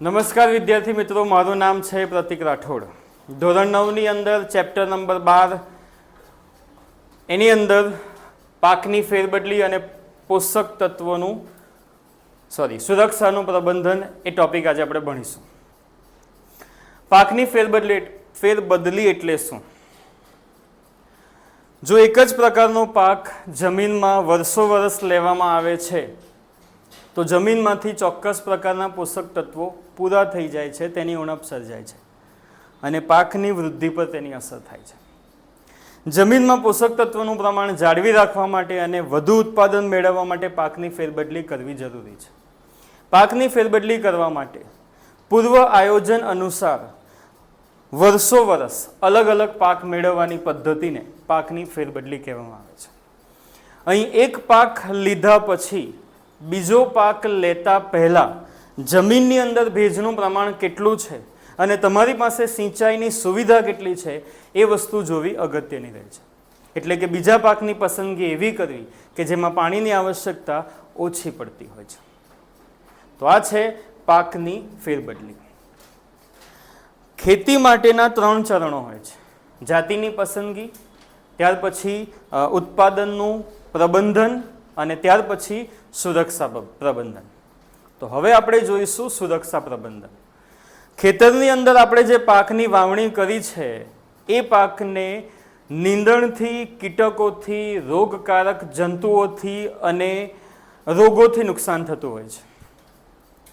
નમસ્કાર વિદ્યાર્થી મિત્રો, મારું નામ છે પ્રતિક રાઠોડ. ધોરણ 9ની અંદર ચેપ્ટર નંબર 12 એની અંદર પાકની ફેરબદલી અને પોષક તત્વોનું સુરક્ષાનું પ્રબંધન એ ટોપિક આજે આપણે ભણીશું. પાકની ફેરબદલી એટલે શું? જો એક જ પ્રકારનો પાક જમીનમાં વર્ષો વર્ષ લેવામાં આવે છે તો જમીનમાંથી ચોક્કસ પ્રકારના પોષક તત્વો પૂરા થઈ જાય છે, તેની ઉણપ સર્જાય છે અને પાકની વૃદ્ધિ પર તેની અસર થાય છે. જમીનમાં પોષક તત્વોનું પ્રમાણ જાળવી રાખવા માટે અને વધુ ઉત્પાદન મેળવવા માટે પાકની ફેરબદલી કરવી જરૂરી છે. પાકની ફેરબદલી કરવા માટે પૂર્વ આયોજન અનુસાર વર્ષો વર્ષ અલગ અલગ પાક મેળવવાની પદ્ધતિને પાકની ફેરબદલી કહેવામાં આવે છે. અહીં એક પાક લીધા પછી બીજો પાક લેતા પહેલાં જમીનની અંદર ભેજનું પ્રમાણ કેટલું છે અને તમારી પાસે સિંચાઈની સુવિધા કેટલી છે એ વસ્તુ જોવી અગત્યની રહે છે. એટલે કે બીજા પાકની પસંદગી એવી કરવી કે જેમાં પાણીની આવશ્યકતા ઓછી પડતી હોય છે. તો આ છે પાકની ફેરબદલી. ખેતી માટેના 3 ચરણો હોય છે: જાતિની પસંદગી, ત્યાર પછી ઉત્પાદનનું પ્રબંધન અને ત્યાર પછી સુરક્ષા પ્રબંધન. તો હવે આપણે જોઈશું સુરક્ષા પ્રબંધન. ખેતરની અંદર આપણે જે પાકની વાવણી કરી છે એ પાકને નીંદણથી, કીટકોથી, રોગકારક જંતુઓથી અને રોગોથી નુકસાન થતું હોય છે.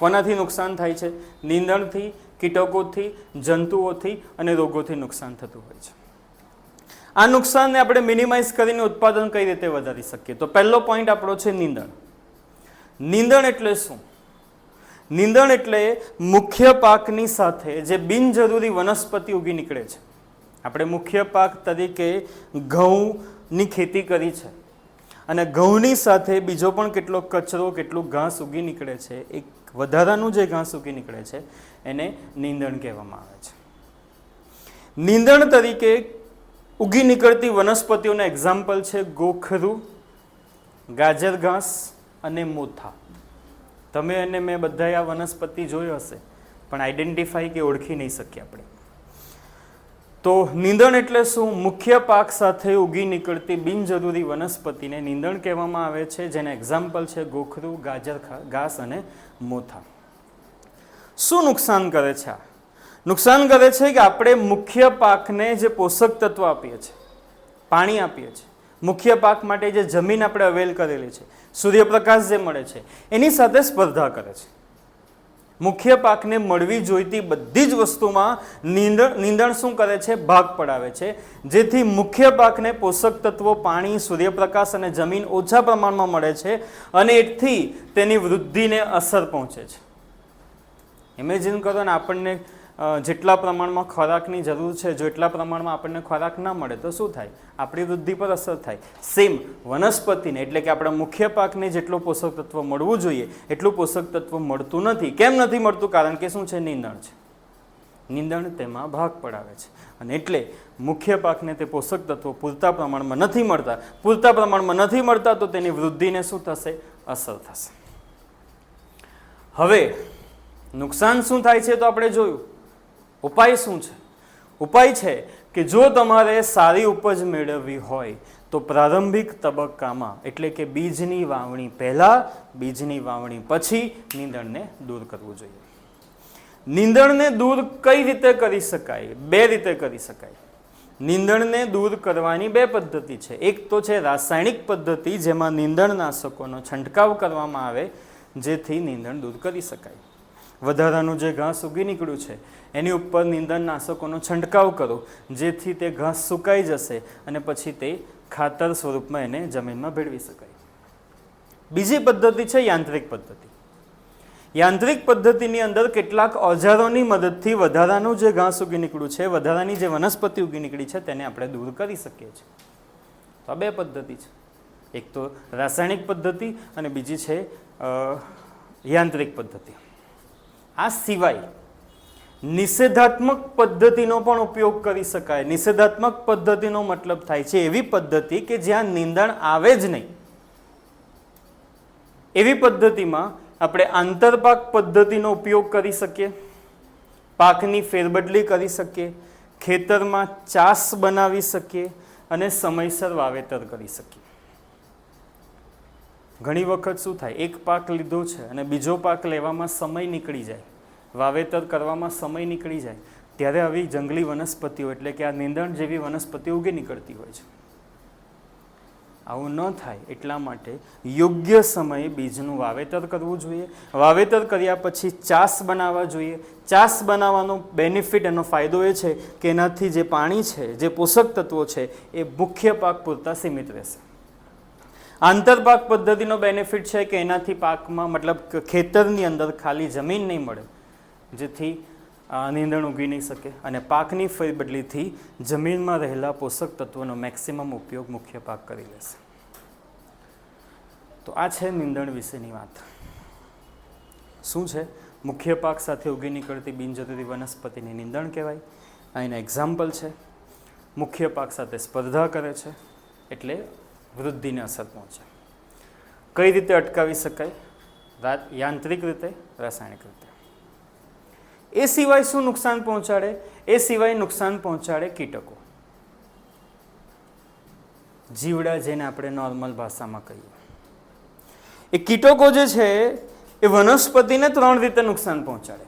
કોનાથી નુકસાન થાય છે? નીંદણથી, કીટકોથી, જંતુઓથી અને રોગોથી નુકસાન થતું હોય છે. આ નુકસાનને આપણે મિનિમાઇઝ કરીને ઉત્પાદન કઈ રીતે વધારી શકીએ? તો પહેલો પોઈન્ટ આપણો છે નીંદણ. નીંદણ એટલે શું? નીંદણ એટલે મુખ્ય પાકની સાથે જે બિનજરૂરી વનસ્પતિ ઉગી નીકળે છે. આપણે મુખ્ય પાક તરીકે ઘઉંની ખેતી કરી છે અને ઘઉંની સાથે બીજો પણ કેટલો કચરો, કેટલું ઘાસ ઉગી નીકળે છે, એક વધારાનું જે ઘાસ ઉગી નીકળે છે એને નીંદણ કહેવામાં આવે છે. નીંદણ તરીકે ઉગી નીકળતી વનસ્પતિઓના એક્ઝામ્પલ છે ગોખરું, ગાજર ઘાસ અને મોથા. તમે અને મેં બધાએ આ વનસ્પતિ જોઈ હશે પણ આઈડેન્ટિફાઈ કે ઓળખી નહીં શકીએ આપણે. તો નીંદણ એટલે શું? મુખ્ય પાક સાથે ઉગી નીકળતી બિનજરૂરી વનસ્પતિને નીંદણ કહેવામાં આવે છે, જેના એક્ઝામ્પલ છે ગોખરું, ગાજર ઘાસ અને મોથા. શું નુકસાન કરે છે આ? નુકસાન કરે છે કે આપણે મુખ્ય પાકને જે પોષક તત્વ આપીએ છીએ, પાણી આપીએ છીએ, મુખ્ય પાક માટે જે જમીન આપણે અવેલ કરેલી છે, સૂર્યપ્રકાશ જે મળે છે એની સાથે સ્પર્ધા કરે છે. મુખ્ય પાકને મળવી જોઈતી બધી જ વસ્તુમાં નીંદણ શું કરે છે? ભાગ પડાવે છે, જેથી મુખ્ય પાકને પોષક તત્વો, પાણી, સૂર્યપ્રકાશ અને જમીન ઓછા પ્રમાણમાં મળે છે અને એથી તેની વૃદ્ધિને અસર પહોંચે છે. ઇમેજિન કરો ને, આપણને જેટલા પ્રમાણમાં ખોરાકની જરૂર છે, જો એટલા પ્રમાણમાં આપણને ખોરાક ના મળે તો શું થાય? આપણી વૃદ્ધિ પર અસર થાય. સેમ વનસ્પતિને એટલે કે આપણા મુખ્ય પાકને જેટલું પોષક તત્વ મળવું જોઈએ એટલું પોષક તત્વ મળતું નથી. કેમ નથી મળતું? કારણ કે શું છે? નીંદણ છે. નીંદણ તેમાં ભાગ પડાવે છે અને એટલે મુખ્ય પાકને તે પોષક તત્વો પૂરતા પ્રમાણમાં નથી મળતા. પૂરતા પ્રમાણમાં નથી મળતા તો તેની વૃદ્ધિને શું થશે? અસર થશે. હવે નુકસાન શું થાય છે તો આપણે જોયું. ઉપાય શું છે? ઉપાય છે કે જો તમારે સારી ઉપજ મેળવવી હોય તો પ્રારંભિક તબક્કામાં એટલે કે બીજની વાવણી પહેલાં, બીજની વાવણી પછી નીંદણને દૂર કરવું જોઈએ. નીંદણને દૂર કઈ રીતે કરી શકાય? 2 રીતે કરી શકાય. નીંદણને દૂર કરવાની 2 પદ્ધતિ છે. એક તો છે રાસાયણિક પદ્ધતિ, જેમાં નીંદણનાશકોનો છંટકાવ કરવામાં આવે જેથી નીંદણ દૂર કરી શકાય. વધારાનું જે ઘાસ ઉગી નીકળ્યું છે એની ઉપર નીંદણનાશકોનો છંટકાવ કરો જેથી તે ઘાસ સુકાઈ જશે અને પછી તે ખાતર સ્વરૂપમાં એને જમીનમાં ભેળવી શકાય. બીજી પદ્ધતિ છે યાંત્રિક પદ્ધતિ. યાંત્રિક પદ્ધતિની અંદર કેટલાક ઓજારોની મદદથી વધારાનું જે ઘાસ ઉગી નીકળ્યું છે, વધારાની જે વનસ્પતિ ઉગી નીકળી છે તેને આપણે દૂર કરી શકીએ છીએ. તો આ 2 પદ્ધતિ છે. એક તો રાસાયણિક પદ્ધતિ અને બીજી છે યાંત્રિક પદ્ધતિ. આ સિવાય નિષેધાત્મક પદ્ધતિનો પણ ઉપયોગ કરી શકાય. નિષેધાત્મક પદ્ધતિનો મતલબ થાય છે એવી પદ્ધતિ કે જ્યાં નીંદણ આવે જ નહીં. એવી પદ્ધતિમાં આપણે આંતરપાક પદ્ધતિનો ઉપયોગ કરી શકીએ, પાકની ફેરબદલી કરી શકીએ, ખેતરમાં ચાસ બનાવી શકીએ અને સમયસર વાવેતર કરી શકીએ. ઘણી વખત શું થાય, એક પાક લીધો છે અને બીજો પાક લેવામાં સમય નીકળી જાય, વાવેતર કરવામાં સમય નીકળી જાય, ત્યારે આવી જંગલી વનસ્પતિઓ એટલે કે આ નીંદણ જેવી વનસ્પતિઓ ઉગી નીકળતી હોય છે. આવું ન થાય એટલા માટે યોગ્ય સમયે બીજનું વાવેતર કરવું જોઈએ. વાવેતર કર્યા પછી ચાસ બનાવવા જોઈએ. ચાસ બનાવવાનો બેનિફિટ, એનો ફાયદો એ છે કે એનાથી જે પાણી છે, જે પોષક તત્વો છે એ મુખ્ય પાક પૂરતા સીમિત રહેશે. આંતરપાક પદ્ધતિનો બેનિફિટ છે કે એનાથી પાકમાં મતલબ ખેતરની અંદર ખાલી જમીન નહીં મળે, જેથી નીંદણ ઉગી નહીં શકે, અને પાકની ફેરબદલીથી જમીનમાં રહેલા પોષક તત્વોનો મેક્સિમમ ઉપયોગ મુખ્ય પાક કરી લેશે. તો આ છે નીંદણ વિશેની વાત. શું છે? મુખ્ય પાક સાથે ઉગી નીકળતી બિનજરૂરી વનસ્પતિની નીંદણ કહેવાય. આ એના એક્ઝામ્પલ છે. મુખ્ય પાક સાથે સ્પર્ધા કરે છે એટલે વૃદ્ધિને અસર પહોંચે. કઈ રીતે અટકાવી શકાય? યાંત્રિક રીતે, રાસાયણિક રીતે. એ સિવાય શું નુકસાન પહોંચાડે? એ સિવાય નુકસાન પહોંચાડે કીટકો, જીવડા, જેને આપણે નોર્મલ ભાષામાં કહીએ. એ કીટકો જે છે એ વનસ્પતિને 3 રીતે નુકસાન પહોંચાડે.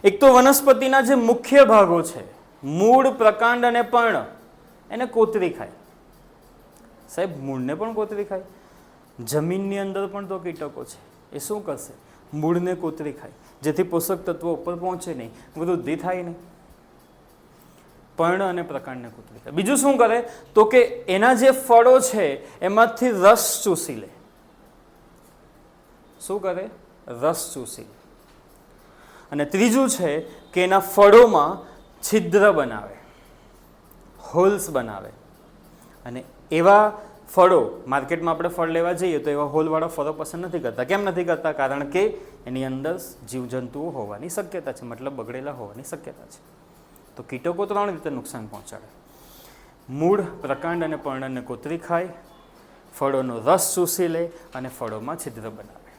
એક તો વનસ્પતિના જે મુખ્ય ભાગો છે, મૂળ, પ્રકાંડ અને પર્ણ, એને કોતરી ખાય. સાહેબ, મૂળને પણ કોતરી ખાય. જમીનની અંદર પણ તો કીટકો છે. એ શું કરશે? મૂળને કોતરી ખાય, જેથી પોષક તત્વો ઉપર પહોંચે નહીં, વૃદ્ધિ થાય નહીં. પર્ણ અને પ્રકાંડને કોતરી ખાય. બીજું શું કરે તો કે એના જે ફળો છે એમાંથી રસ ચૂસી લે. શું કરે? રસ ચૂસી લે. અને ત્રીજું છે કે એના ફળોમાં છિદ્ર બનાવે, હોલ્સ બનાવે. અને એવા ફળો, માર્કેટમાં આપણે ફળ લેવા જઈએ તો એવા હોલવાળા ફળો પસંદ નથી કરતા. કેમ નથી કરતા? કારણ કે એની અંદર જીવજંતુઓ હોવાની શક્યતા છે, મતલબ બગડેલા હોવાની શક્યતા છે. તો કીટકો 3 રીતે નુકસાન પહોંચાડે. મૂળ, પ્રકાંડ અને પર્ણને કોતરી ખાય, ફળોનો રસ ચૂસી લે અને ફળોમાં છિદ્ર બનાવે.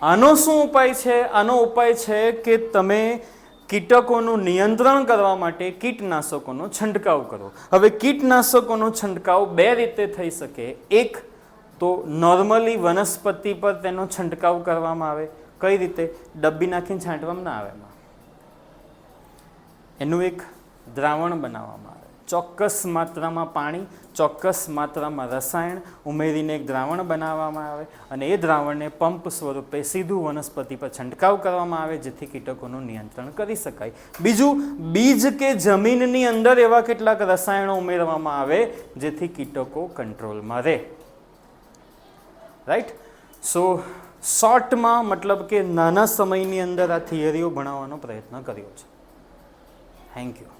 આનો શું ઉપાય છે? આનો ઉપાય છે કે તમે કીટકોનું નિયંત્રણ કરવા માટે કીટનાશકોનો છંટકાવ કરો. હવે કીટનાશકોનો છંટકાવ 2 રીતે થઈ શકે. એક તો નોર્મલી વનસ્પતિ પર તેનો છંટકાવ કરવામાં આવે. કઈ રીતે? ડબ્બી નાખીને છાંટવામાં ના આવે. એનું એક દ્રાવણ બનાવવામાં આવે. ચોક્કસ માત્રામાં પાણી, ચોક્કસ માત્રામાં રસાયણ ઉમેરીને એક દ્રાવણ બનાવવામાં આવે અને એ દ્રાવણને પંપ સ્વરૂપે સીધું વનસ્પતિ પર છંટકાવ કરવામાં આવે, જેથી કીટકોનું નિયંત્રણ કરી શકાય. બીજું, બીજ કે જમીનની અંદર એવા કેટલાક રસાયણો ઉમેરવામાં આવે જેથી કીટકો કંટ્રોલમાં રહે. રાઈટ? સો શોર્ટમાં મતલબ કે નાના સમયની અંદર આ થિયરીઓ ભણાવવાનો પ્રયત્ન કર્યો છે. Thank you.